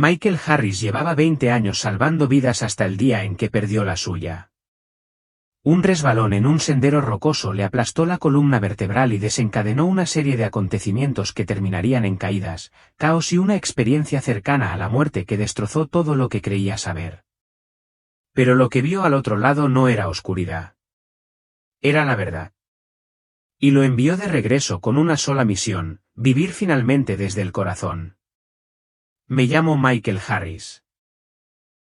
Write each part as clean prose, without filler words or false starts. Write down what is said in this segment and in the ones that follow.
Michael Harris llevaba 20 años salvando vidas hasta el día en que perdió la suya. Un resbalón en un sendero rocoso le aplastó la columna vertebral y desencadenó una serie de acontecimientos que terminarían en caídas, caos y una experiencia cercana a la muerte que destrozó todo lo que creía saber. Pero lo que vio al otro lado no era oscuridad. Era la verdad. Y lo envió de regreso con una sola misión: vivir finalmente desde el corazón. Me llamo Michael Harris.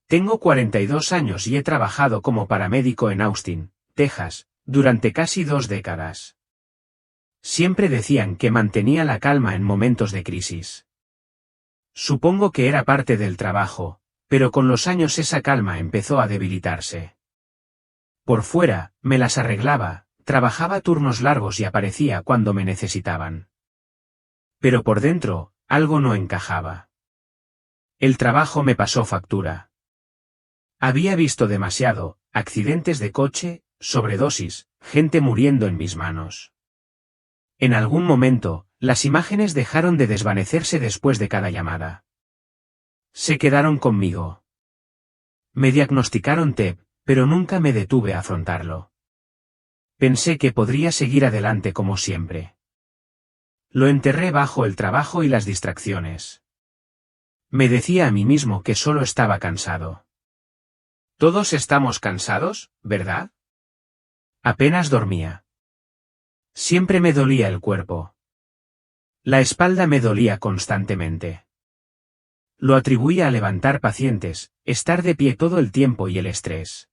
Tengo 42 años y he trabajado como paramédico en Austin, Texas, durante casi 2 décadas. Siempre decían que mantenía la calma en momentos de crisis. Supongo que era parte del trabajo, pero con los años esa calma empezó a debilitarse. Por fuera, me las arreglaba, trabajaba turnos largos y aparecía cuando me necesitaban. Pero por dentro, algo no encajaba. El trabajo me pasó factura. Había visto demasiado: accidentes de coche, sobredosis, gente muriendo en mis manos. En algún momento, las imágenes dejaron de desvanecerse después de cada llamada. Se quedaron conmigo. Me diagnosticaron TEP, pero nunca me detuve a afrontarlo. Pensé que podría seguir adelante como siempre. Lo enterré bajo el trabajo y las distracciones. Me decía a mí mismo que solo estaba cansado. Todos estamos cansados, ¿verdad? Apenas dormía. Siempre me dolía el cuerpo. La espalda me dolía constantemente. Lo atribuía a levantar pacientes, estar de pie todo el tiempo y el estrés.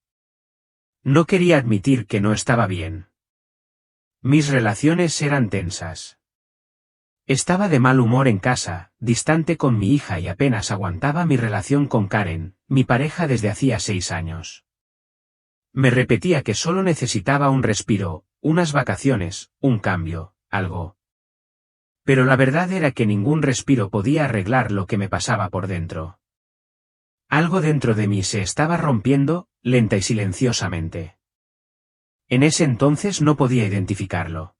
No quería admitir que no estaba bien. Mis relaciones eran tensas. Estaba de mal humor en casa, distante con mi hija y apenas aguantaba mi relación con Karen, mi pareja desde hacía 6 años. Me repetía que solo necesitaba un respiro, unas vacaciones, un cambio, algo. Pero la verdad era que ningún respiro podía arreglar lo que me pasaba por dentro. Algo dentro de mí se estaba rompiendo, lenta y silenciosamente. En ese entonces no podía identificarlo.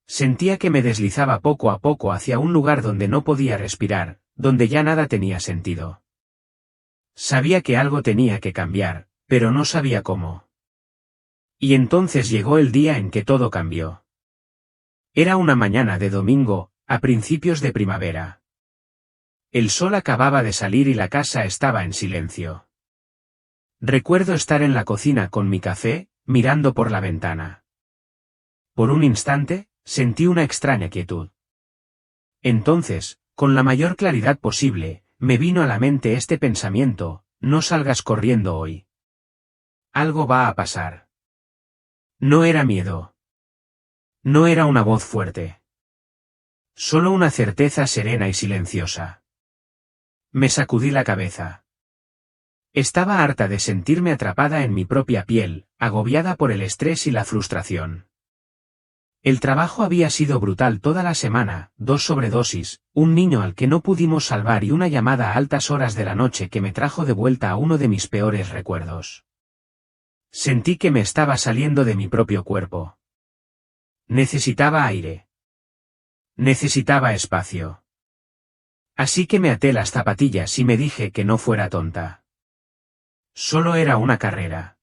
Sentía que me deslizaba poco a poco hacia un lugar donde no podía respirar, donde ya nada tenía sentido. Sabía que algo tenía que cambiar, pero no sabía cómo. Y entonces llegó el día en que todo cambió. Era una mañana de domingo, a principios de primavera. El sol acababa de salir y la casa estaba en silencio. Recuerdo estar en la cocina con mi café, mirando por la ventana. Por un instante, sentí una extraña quietud. Entonces, con la mayor claridad posible, me vino a la mente este pensamiento: no salgas corriendo hoy. Algo va a pasar. No era miedo. No era una voz fuerte. Solo una certeza serena y silenciosa. Me sacudí la cabeza. Estaba harta de sentirme atrapada en mi propia piel, agobiada por el estrés y la frustración. El trabajo había sido brutal toda la semana: 2 sobredosis, un niño al que no pudimos salvar y una llamada a altas horas de la noche que me trajo de vuelta a uno de mis peores recuerdos. Sentí que me estaba saliendo de mi propio cuerpo. Necesitaba aire. Necesitaba espacio. Así que me até las zapatillas y me dije que no fuera tonta. Solo era una carrera.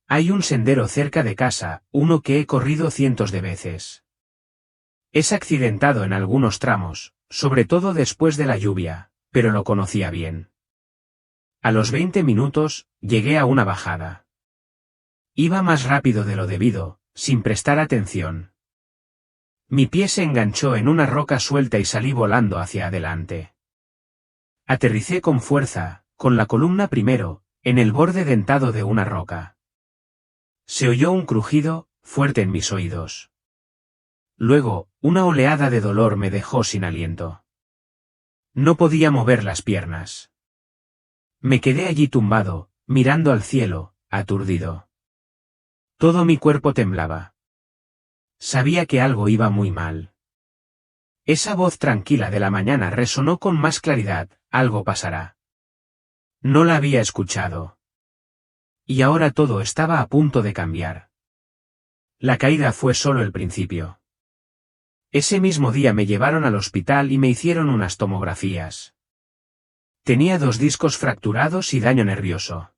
Hay un sendero cerca de casa, uno que he corrido cientos de veces. Es accidentado en algunos tramos, sobre todo después de la lluvia, pero lo conocía bien. A los 20 minutos, llegué a una bajada. Iba más rápido de lo debido, sin prestar atención. Mi pie se enganchó en una roca suelta y salí volando hacia adelante. Aterricé con fuerza, con la columna primero, en el borde dentado de una roca. Se oyó un crujido, fuerte en mis oídos. Luego, una oleada de dolor me dejó sin aliento. No podía mover las piernas. Me quedé allí tumbado, mirando al cielo, aturdido. Todo mi cuerpo temblaba. Sabía que algo iba muy mal. Esa voz tranquila de la mañana resonó con más claridad: algo pasará. No la había escuchado. Y ahora todo estaba a punto de cambiar. La caída fue solo el principio. Ese mismo día me llevaron al hospital y me hicieron unas tomografías. Tenía 2 discos fracturados y daño nervioso.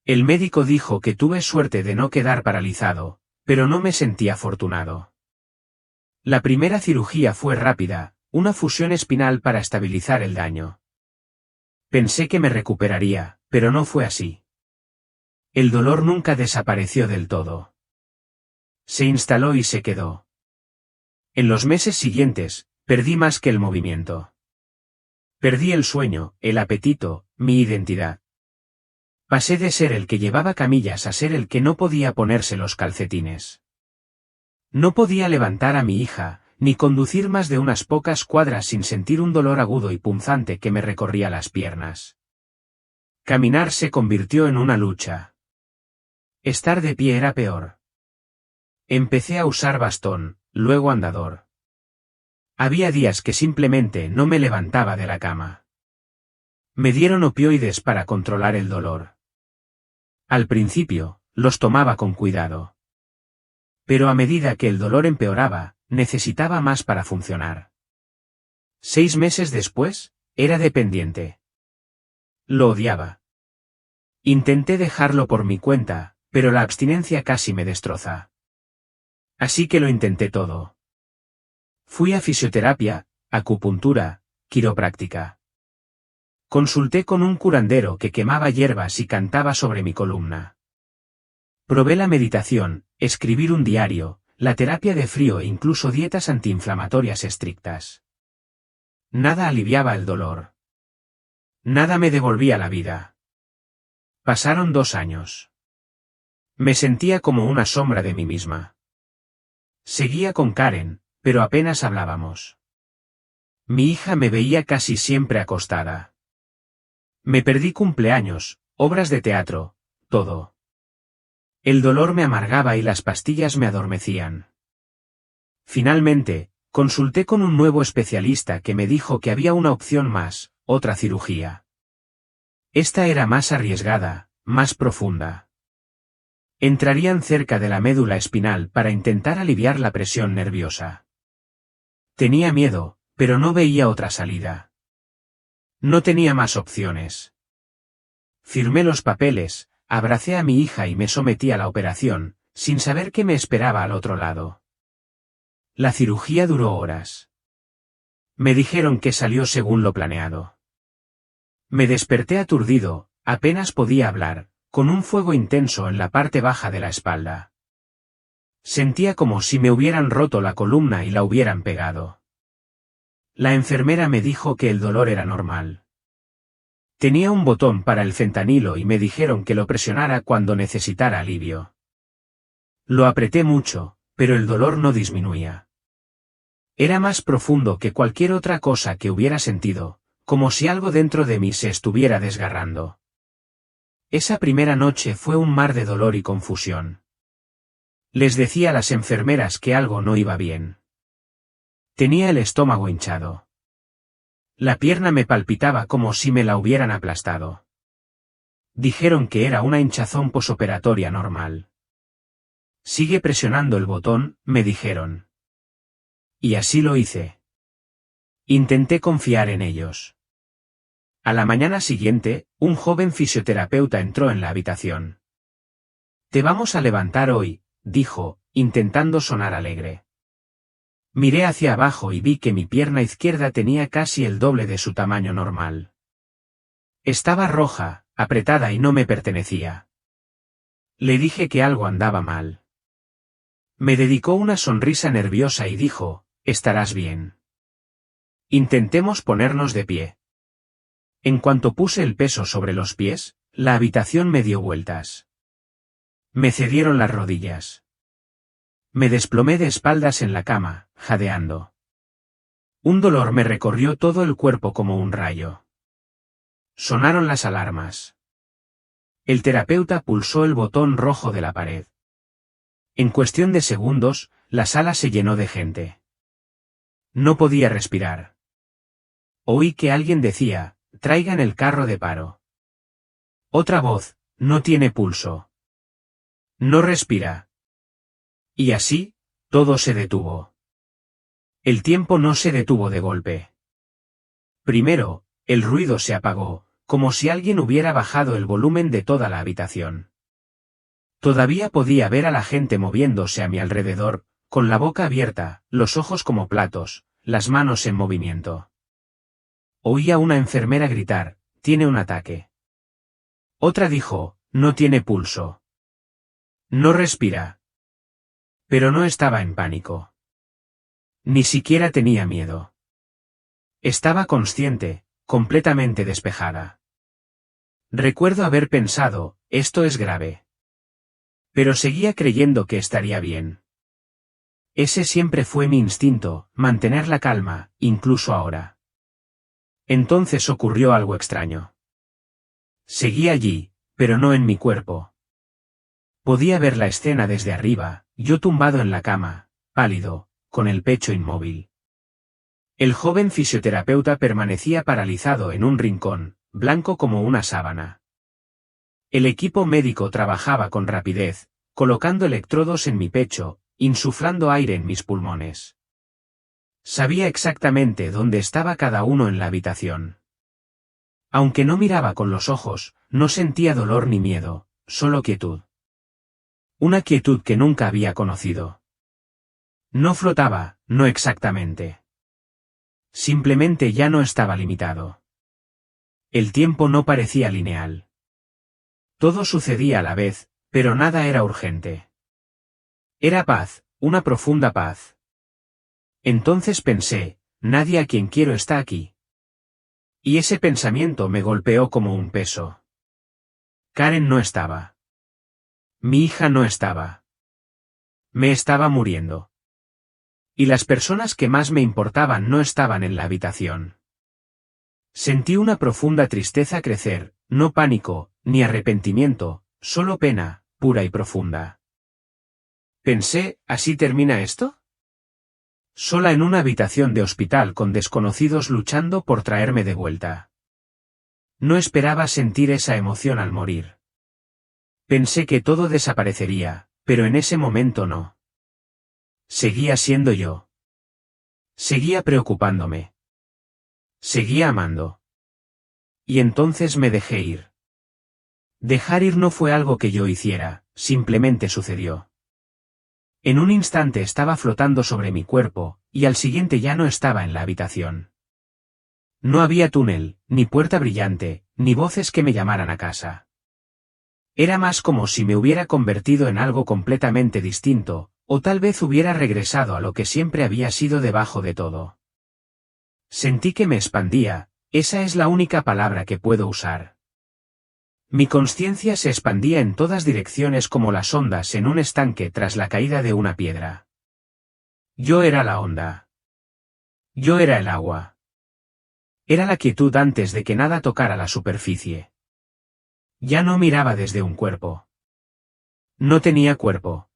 El médico dijo que tuve suerte de no quedar paralizado, pero no me sentí afortunado. La primera cirugía fue rápida, una fusión espinal para estabilizar el daño. Pensé que me recuperaría, pero no fue así. El dolor nunca desapareció del todo. Se instaló y se quedó. En los meses siguientes, perdí más que el movimiento. Perdí el sueño, el apetito, mi identidad. Pasé de ser el que llevaba camillas a ser el que no podía ponerse los calcetines. No podía levantar a mi hija, ni conducir más de unas pocas cuadras sin sentir un dolor agudo y punzante que me recorría las piernas. Caminar se convirtió en una lucha. Estar de pie era peor. Empecé a usar bastón, luego andador. Había días que simplemente no me levantaba de la cama. Me dieron opioides para controlar el dolor. Al principio, los tomaba con cuidado. Pero a medida que el dolor empeoraba, necesitaba más para funcionar. 6 meses después, era dependiente. Lo odiaba. Intenté dejarlo por mi cuenta, pero la abstinencia casi me destroza. Así que lo intenté todo. Fui a fisioterapia, acupuntura, quiropráctica. Consulté con un curandero que quemaba hierbas y cantaba sobre mi columna. Probé la meditación, escribir un diario, la terapia de frío e incluso dietas antiinflamatorias estrictas. Nada aliviaba el dolor. Nada me devolvía la vida. Pasaron 2 años. Me sentía como una sombra de mí misma. Seguía con Karen, pero apenas hablábamos. Mi hija me veía casi siempre acostada. Me perdí cumpleaños, obras de teatro, todo. El dolor me amargaba y las pastillas me adormecían. Finalmente, consulté con un nuevo especialista que me dijo que había una opción más, otra cirugía. Esta era más arriesgada, más profunda. Entrarían cerca de la médula espinal para intentar aliviar la presión nerviosa. Tenía miedo, pero no veía otra salida. No tenía más opciones. Firmé los papeles, abracé a mi hija y me sometí a la operación, sin saber qué me esperaba al otro lado. La cirugía duró horas. Me dijeron que salió según lo planeado. Me desperté aturdido, apenas podía hablar, con un fuego intenso en la parte baja de la espalda. Sentía como si me hubieran roto la columna y la hubieran pegado. La enfermera me dijo que el dolor era normal. Tenía un botón para el fentanilo y me dijeron que lo presionara cuando necesitara alivio. Lo apreté mucho, pero el dolor no disminuía. Era más profundo que cualquier otra cosa que hubiera sentido, como si algo dentro de mí se estuviera desgarrando. Esa primera noche fue un mar de dolor y confusión. Les decía a las enfermeras que algo no iba bien. Tenía el estómago hinchado. La pierna me palpitaba como si me la hubieran aplastado. Dijeron que era una hinchazón posoperatoria normal. Sigue presionando el botón, me dijeron. Y así lo hice. Intenté confiar en ellos. A la mañana siguiente, un joven fisioterapeuta entró en la habitación. «Te vamos a levantar hoy», dijo, intentando sonar alegre. Miré hacia abajo y vi que mi pierna izquierda tenía casi el doble de su tamaño normal. Estaba roja, apretada y no me pertenecía. Le dije que algo andaba mal. Me dedicó una sonrisa nerviosa y dijo, «Estarás bien. Intentemos ponernos de pie». En cuanto puse el peso sobre los pies, la habitación me dio vueltas. Me cedieron las rodillas. Me desplomé de espaldas en la cama, jadeando. Un dolor me recorrió todo el cuerpo como un rayo. Sonaron las alarmas. El terapeuta pulsó el botón rojo de la pared. En cuestión de segundos, la sala se llenó de gente. No podía respirar. Oí que alguien decía, «Traigan el carro de paro». Otra voz, «No tiene pulso. No respira». Y así, todo se detuvo. El tiempo no se detuvo de golpe. Primero, El ruido se apagó, como si alguien hubiera bajado el volumen de toda la habitación. Todavía podía ver a la gente moviéndose a mi alrededor, con la boca abierta, los ojos como platos, las manos en movimiento. Oía a una enfermera gritar, «Tiene un ataque». Otra dijo, «No tiene pulso. No respira». Pero no estaba en pánico. Ni siquiera tenía miedo. Estaba consciente, completamente despejada. Recuerdo haber pensado, esto es grave. Pero seguía creyendo que estaría bien. Ese siempre fue mi instinto, mantener la calma, incluso ahora. Entonces ocurrió algo extraño. Seguí allí, pero no en mi cuerpo. Podía ver la escena desde arriba, yo tumbado en la cama, pálido, con el pecho inmóvil. El joven fisioterapeuta permanecía paralizado en un rincón, blanco como una sábana. El equipo médico trabajaba con rapidez, colocando electrodos en mi pecho, insuflando aire en mis pulmones. Sabía exactamente dónde estaba cada uno en la habitación. Aunque no miraba con los ojos, no sentía dolor ni miedo, solo quietud. Una quietud que nunca había conocido. No flotaba, no exactamente. Simplemente ya no estaba limitado. El tiempo no parecía lineal. Todo sucedía a la vez, pero nada era urgente. Era paz, una profunda paz. Entonces pensé, nadie a quien quiero está aquí. Y ese pensamiento me golpeó como un peso. Karen no estaba. Mi hija no estaba. Me estaba muriendo. Y las personas que más me importaban no estaban en la habitación. Sentí una profunda tristeza crecer, no pánico, ni arrepentimiento, solo pena, pura y profunda. Pensé, ¿así termina esto? Sola en una habitación de hospital con desconocidos luchando por traerme de vuelta. No esperaba sentir esa emoción al morir. Pensé que todo desaparecería, pero en ese momento no. Seguía siendo yo. Seguía preocupándome. Seguía amando. Y entonces me dejé ir. Dejar ir no fue algo que yo hiciera, simplemente sucedió. En un instante estaba flotando sobre mi cuerpo, y al siguiente ya no estaba en la habitación. No había túnel, ni puerta brillante, ni voces que me llamaran a casa. Era más como si me hubiera convertido en algo completamente distinto, o tal vez hubiera regresado a lo que siempre había sido debajo de todo. Sentí que me expandía, esa es la única palabra que puedo usar. Mi consciencia se expandía en todas direcciones como las ondas en un estanque tras la caída de una piedra. Yo era la onda. Yo era el agua. Era la quietud antes de que nada tocara la superficie. Ya no miraba desde un cuerpo. No tenía cuerpo.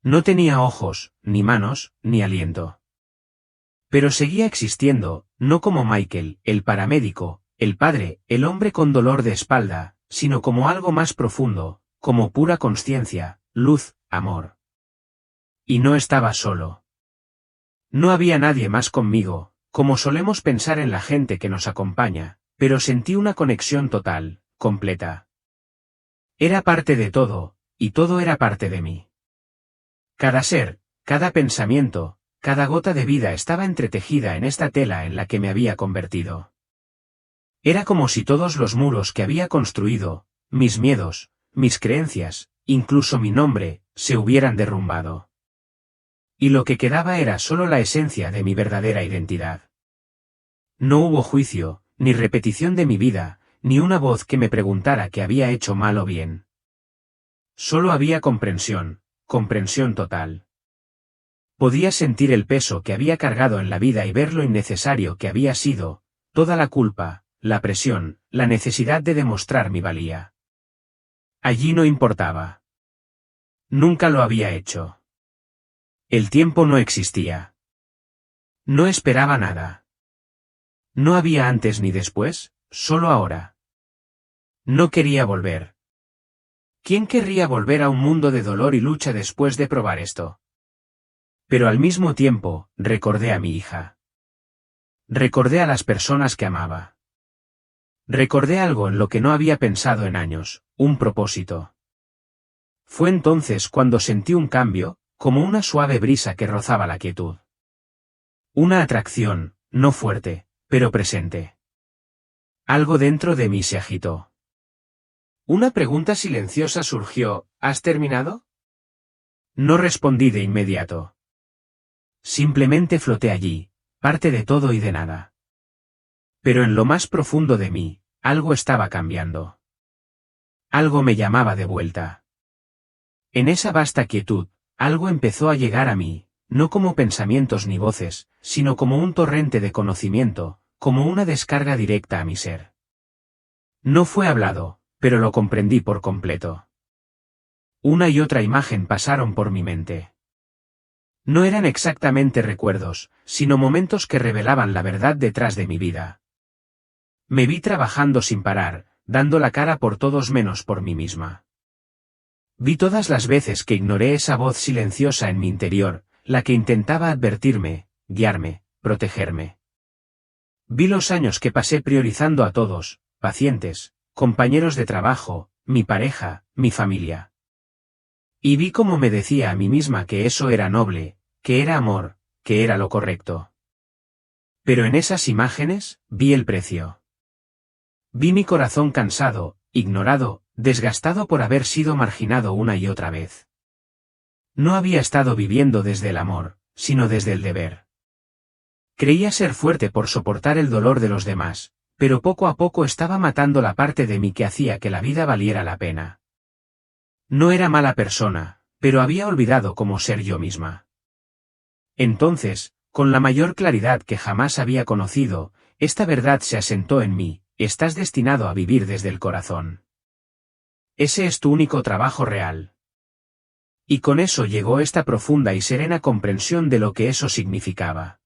No tenía ojos, ni manos, ni aliento. Pero seguía existiendo, no como Michael, el paramédico, el padre, el hombre con dolor de espalda, sino como algo más profundo, como pura consciencia, luz, amor. Y no estaba solo. No había nadie más conmigo, como solemos pensar en la gente que nos acompaña, pero sentí una conexión total, completa. Era parte de todo, y todo era parte de mí. Cada ser, cada pensamiento, cada gota de vida estaba entretejida en esta tela en la que me había convertido. Era como si todos los muros que había construido, mis miedos, mis creencias, incluso mi nombre, se hubieran derrumbado. Y lo que quedaba era solo la esencia de mi verdadera identidad. No hubo juicio, ni repetición de mi vida, ni una voz que me preguntara qué había hecho mal o bien. Solo había comprensión, comprensión total. Podía sentir el peso que había cargado en la vida y ver lo innecesario que había sido, toda la culpa, la presión, la necesidad de demostrar mi valía. Allí no importaba. Nunca lo había hecho. El tiempo no existía. No esperaba nada. No había antes ni después, solo ahora. No quería volver. ¿Quién querría volver a un mundo de dolor y lucha después de probar esto? Pero al mismo tiempo, recordé a mi hija. Recordé a las personas que amaba. Recordé algo en lo que no había pensado en años, un propósito. Fue entonces cuando sentí un cambio, como una suave brisa que rozaba la quietud. Una atracción, no fuerte, pero presente. Algo dentro de mí se agitó. Una pregunta silenciosa surgió, ¿has terminado? No respondí de inmediato. Simplemente floté allí, parte de todo y de nada. Pero en lo más profundo de mí, algo estaba cambiando. Algo me llamaba de vuelta. En esa vasta quietud, algo empezó a llegar a mí, no como pensamientos ni voces, sino como un torrente de conocimiento, como una descarga directa a mi ser. No fue hablado, pero lo comprendí por completo. Una y otra imagen pasaron por mi mente. No eran exactamente recuerdos, sino momentos que revelaban la verdad detrás de mi vida. Me vi trabajando sin parar, dando la cara por todos menos por mí misma. Vi todas las veces que ignoré esa voz silenciosa en mi interior, la que intentaba advertirme, guiarme, protegerme. Vi los años que pasé priorizando a todos, pacientes, compañeros de trabajo, mi pareja, mi familia. Y vi cómo me decía a mí misma que eso era noble, que era amor, que era lo correcto. Pero en esas imágenes, vi el precio. Vi mi corazón cansado, ignorado, desgastado por haber sido marginado una y otra vez. No había estado viviendo desde el amor, sino desde el deber. Creía ser fuerte por soportar el dolor de los demás, pero poco a poco estaba matando la parte de mí que hacía que la vida valiera la pena. No era mala persona, pero había olvidado cómo ser yo misma. Entonces, con la mayor claridad que jamás había conocido, esta verdad se asentó en mí: estás destinado a vivir desde el corazón. Ese es tu único trabajo real. Y con eso llegó esta profunda y serena comprensión de lo que eso significaba.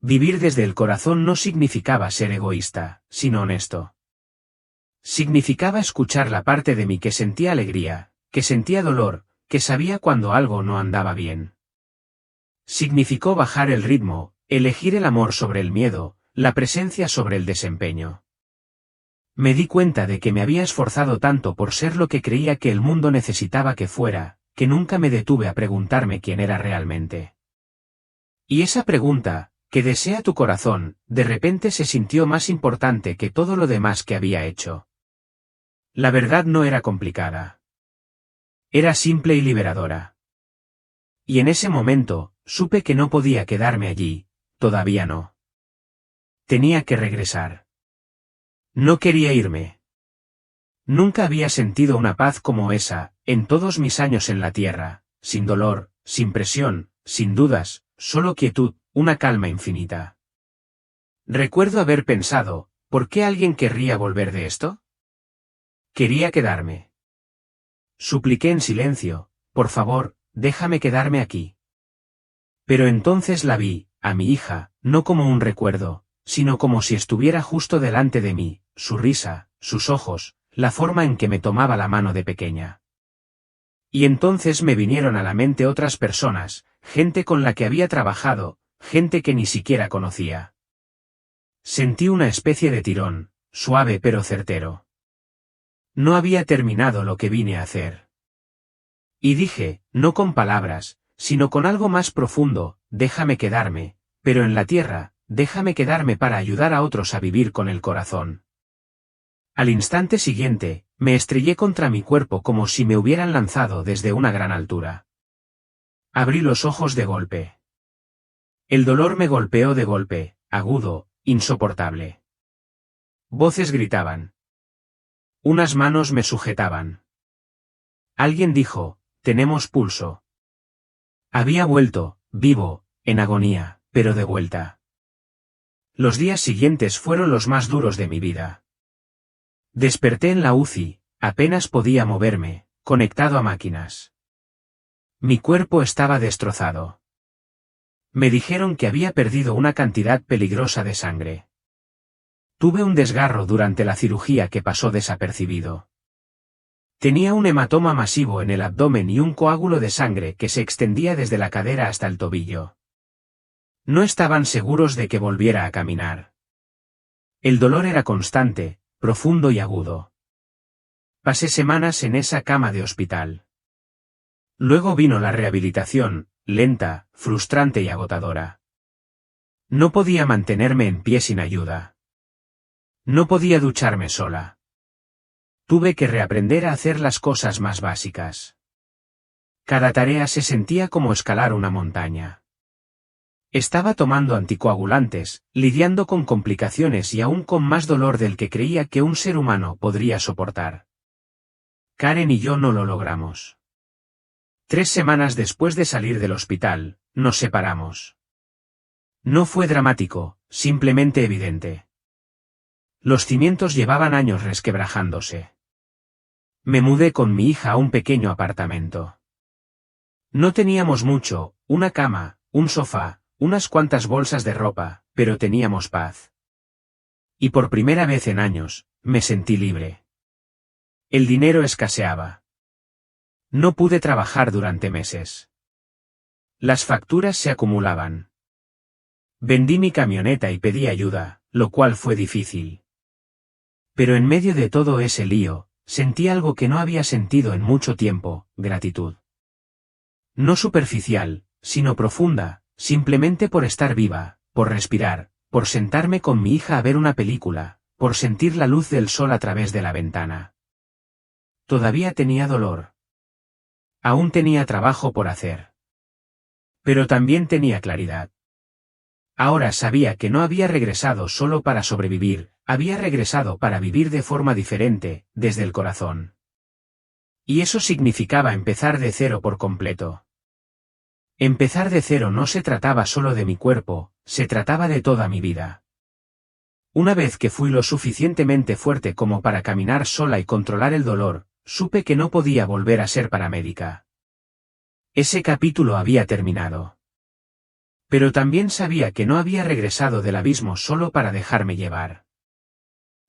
Vivir desde el corazón no significaba ser egoísta, sino honesto. Significaba escuchar la parte de mí que sentía alegría, que sentía dolor, que sabía cuando algo no andaba bien. Significó bajar el ritmo, elegir el amor sobre el miedo, la presencia sobre el desempeño. Me di cuenta de que me había esforzado tanto por ser lo que creía que el mundo necesitaba que fuera, que nunca me detuve a preguntarme quién era realmente. Y esa pregunta, ¿qué desea tu corazón?, de repente se sintió más importante que todo lo demás que había hecho. La verdad no era complicada. Era simple y liberadora. Y en ese momento, supe que no podía quedarme allí, todavía no. Tenía que regresar. No quería irme. Nunca había sentido una paz como esa, en todos mis años en la tierra, sin dolor, sin presión, sin dudas, solo quietud, una calma infinita. Recuerdo haber pensado, ¿por qué alguien querría volver de esto? Quería quedarme. Supliqué en silencio, por favor, déjame quedarme aquí. Pero entonces la vi, a mi hija, no como un recuerdo, sino como si estuviera justo delante de mí, su risa, sus ojos, la forma en que me tomaba la mano de pequeña. Y entonces me vinieron a la mente otras personas, gente con la que había trabajado, gente que ni siquiera conocía. Sentí una especie de tirón, suave pero certero. No había terminado lo que vine a hacer. Y dije, no con palabras, sino con algo más profundo, déjame quedarme, pero en la tierra, déjame quedarme para ayudar a otros a vivir con el corazón. Al instante siguiente, me estrellé contra mi cuerpo como si me hubieran lanzado desde una gran altura. Abrí los ojos de golpe. El dolor me golpeó de golpe, agudo, insoportable. Voces gritaban. Unas manos me sujetaban. Alguien dijo, tenemos pulso. Había vuelto, vivo, en agonía, pero de vuelta. Los días siguientes fueron los más duros de mi vida. Desperté en la UCI, apenas podía moverme, conectado a máquinas. Mi cuerpo estaba destrozado. Me dijeron que había perdido una cantidad peligrosa de sangre. Tuve un desgarro durante la cirugía que pasó desapercibido. Tenía un hematoma masivo en el abdomen y un coágulo de sangre que se extendía desde la cadera hasta el tobillo. No estaban seguros de que volviera a caminar. El dolor era constante, profundo y agudo. Pasé semanas en esa cama de hospital. Luego vino la rehabilitación, lenta, frustrante y agotadora. No podía mantenerme en pie sin ayuda. No podía ducharme sola. Tuve que reaprender a hacer las cosas más básicas. Cada tarea se sentía como escalar una montaña. Estaba tomando anticoagulantes, lidiando con complicaciones y aún con más dolor del que creía que un ser humano podría soportar. Karen y yo no lo logramos. 3 semanas después de salir del hospital, nos separamos. No fue dramático, simplemente evidente. Los cimientos llevaban años resquebrajándose. Me mudé con mi hija a un pequeño apartamento. No teníamos mucho, una cama, un sofá, unas cuantas bolsas de ropa, pero teníamos paz. Y por primera vez en años, me sentí libre. El dinero escaseaba. No pude trabajar durante meses. Las facturas se acumulaban. Vendí mi camioneta y pedí ayuda, lo cual fue difícil. Pero en medio de todo ese lío, sentí algo que no había sentido en mucho tiempo, gratitud. No superficial, sino profunda, simplemente por estar viva, por respirar, por sentarme con mi hija a ver una película, por sentir la luz del sol a través de la ventana. Todavía tenía dolor. Aún tenía trabajo por hacer. Pero también tenía claridad. Ahora sabía que no había regresado solo para sobrevivir, había regresado para vivir de forma diferente, desde el corazón. Y eso significaba empezar de cero por completo. Empezar de cero no se trataba solo de mi cuerpo, se trataba de toda mi vida. Una vez que fui lo suficientemente fuerte como para caminar sola y controlar el dolor, supe que no podía volver a ser paramédica. Ese capítulo había terminado. Pero también sabía que no había regresado del abismo solo para dejarme llevar.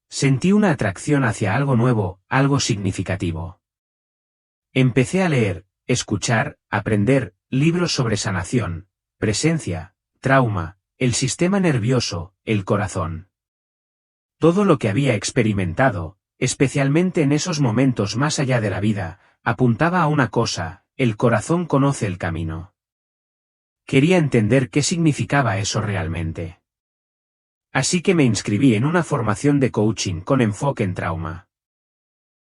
Sentí una atracción hacia algo nuevo, algo significativo. Empecé a leer, escuchar, aprender, libros sobre sanación, presencia, trauma, el sistema nervioso, el corazón. Todo lo que había experimentado, especialmente en esos momentos más allá de la vida, apuntaba a una cosa: el corazón conoce el camino. Quería entender qué significaba eso realmente. Así que me inscribí en una formación de coaching con enfoque en trauma.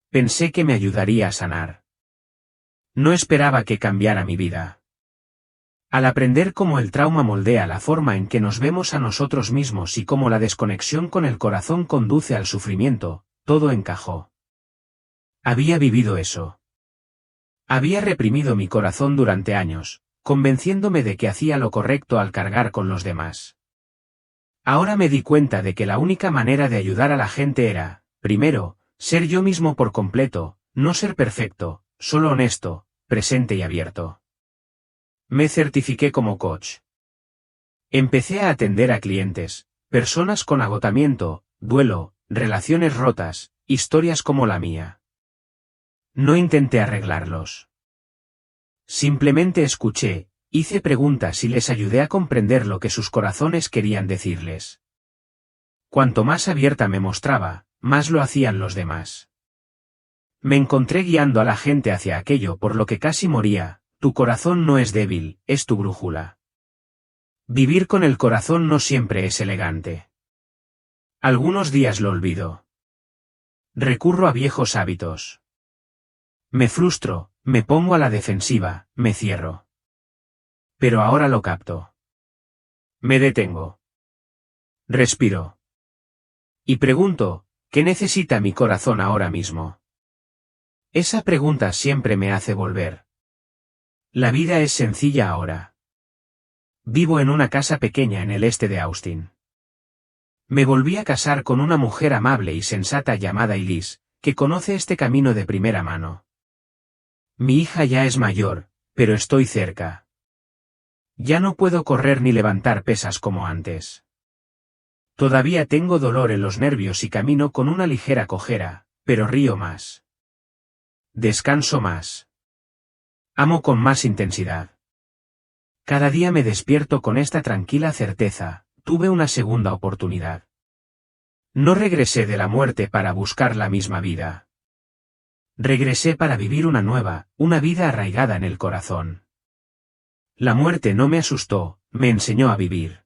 Pensé que me ayudaría a sanar. No esperaba que cambiara mi vida. Al aprender cómo el trauma moldea la forma en que nos vemos a nosotros mismos y cómo la desconexión con el corazón conduce al sufrimiento, todo encajó. Había vivido eso. Había reprimido mi corazón durante años, convenciéndome de que hacía lo correcto al cargar con los demás. Ahora me di cuenta de que la única manera de ayudar a la gente era, primero, ser yo mismo por completo, no ser perfecto, solo honesto, presente y abierto. Me certifiqué como coach. Empecé a atender a clientes, personas con agotamiento, duelo, relaciones rotas, historias como la mía. No intenté arreglarlos. Simplemente escuché, hice preguntas y les ayudé a comprender lo que sus corazones querían decirles. Cuanto más abierta me mostraba, más lo hacían los demás. Me encontré guiando a la gente hacia aquello por lo que casi moría: tu corazón no es débil, es tu brújula. Vivir con el corazón no siempre es elegante. Algunos días lo olvido. Recurro a viejos hábitos. Me frustro, me pongo a la defensiva, me cierro. Pero ahora lo capto. Me detengo. Respiro. Y pregunto, ¿qué necesita mi corazón ahora mismo? Esa pregunta siempre me hace volver. La vida es sencilla ahora. Vivo en una casa pequeña en el este de Austin. Me volví a casar con una mujer amable y sensata llamada Elise, que conoce este camino de primera mano. Mi hija ya es mayor, pero estoy cerca. Ya no puedo correr ni levantar pesas como antes. Todavía tengo dolor en los nervios y camino con una ligera cojera, pero río más. Descanso más. Amo con más intensidad. Cada día me despierto con esta tranquila certeza: tuve una segunda oportunidad. No regresé de la muerte para buscar la misma vida. Regresé para vivir una nueva, una vida arraigada en el corazón. La muerte no me asustó, me enseñó a vivir.